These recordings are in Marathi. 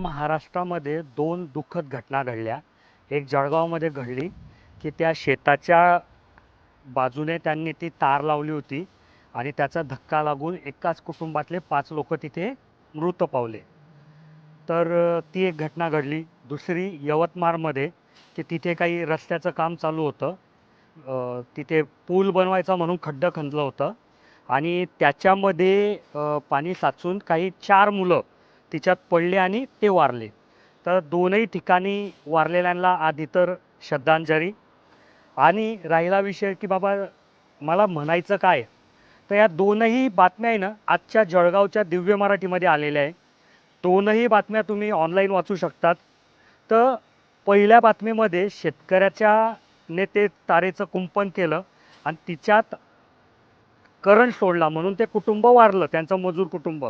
महाराष्ट्रामध्ये दोन दुःखद घटना घडल्या. एक जळगावमध्ये घडली की त्या शेताच्या बाजूने त्यांनी ती तार लावली होती आणि त्याचा धक्का लागून एकाच कुटुंबातले 5 लोक तिथे मृत पावले. तर ती एक घटना घडली. दुसरी यवतमाळमध्ये की तिथे काही रस्त्याचं काम चालू होतं. तिथे पूल बनवायचा म्हणून खड्डं खणलं होतं आणि त्याच्यामध्ये पाणी साचून काही 4 मुलं तिच्यात पडले आणि ते वारले. तर दोनही ठिकाणी वारलेल्यांना आधी तर श्रद्धांजली. आणि राहिला विषय की बाबा मला म्हणायचं काय, तर या दोनही बातम्या आहे ना आजच्या जळगावच्या दिव्य मराठीमध्ये आलेल्या आहे. दोनही बातम्या तुम्ही ऑनलाईन वाचू शकतात. तर पहिल्या बातमीमध्ये शेतकऱ्याच्या ने तारेचं कुंपण केलं आणि तिच्यात करंट सोडला म्हणून ते कुटुंब वारलं, त्यांचं मजूर कुटुंब.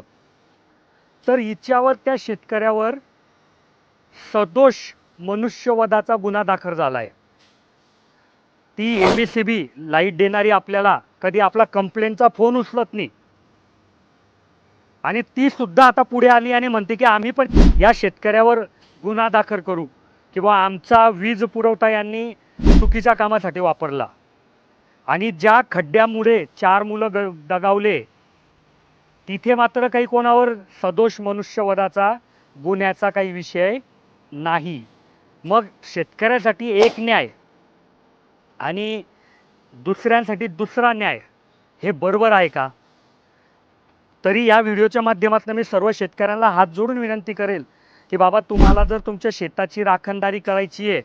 तर हिच्यावर त्या शेतकऱ्यावर सदोष मनुष्यवधाचा गुन्हा दाखल झाला आहे. ती MSCB लाईट देणारी आपल्याला कधी आपला कंप्लेंटचा फोन उचलत नाही आणि ती सुद्धा आता पुढे आली आणि म्हणते की आम्ही पण या शेतकऱ्यावर गुन्हा दाखल करू किंवा आमचा वीज पुरवठा यांनी चुकीच्या कामासाठी वापरला. आणि ज्या खड्ड्यामुळे 4 मुलं दगावले तिथे मात्र काही कोणावर सदोष मनुष्यवधाचा गुन्ह्याचा काही विषय नाही. मग शेतकऱ्यासाठी एक न्याय आणि दुसऱ्यांसाठी दुसरा न्याय हे बरोबर आहे का? तरी या व्हिडिओच्या माध्यमातून मी सर्व शेतकऱ्यांना हात जोडून विनंती करेल की बाबा तुम्हाला जर तुमच्या शेताची राखणदारी करायची आहे,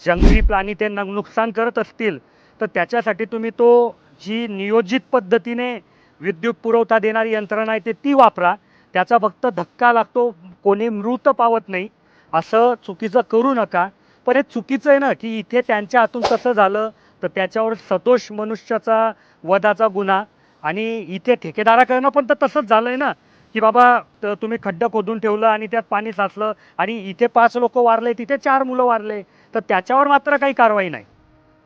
जंगली प्राणी ते नुकसान करत असतील तर त्याच्यासाठी तुम्ही तो जी नियोजित पद्धतीने विद्युत पुरवठा देणारी यंत्रणा आहे ती वापरा. त्याचा फक्त धक्का लागतो, कोणी मृत पावत नाही. असं चुकीचं करू नका. पण हे चुकीचं आहे ना की इथे त्यांच्या हातून कसं झालं तर त्याच्यावर सदोष मनुष्याचा वधाचा गुन्हा. आणि इथे ठेकेदाराकडनं पण तर तसंच झालं आहे ना की बाबा तुम्ही खड्डं खोदून ठेवलं आणि त्यात पाणी साचलं आणि इथे 5 लोक वारले, तिथे 4 मुलं वारले, तर त्याच्यावर मात्र काही कारवाई नाही.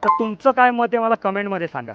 तर तुमचं काय मत आहे मला कमेंटमध्ये सांगा.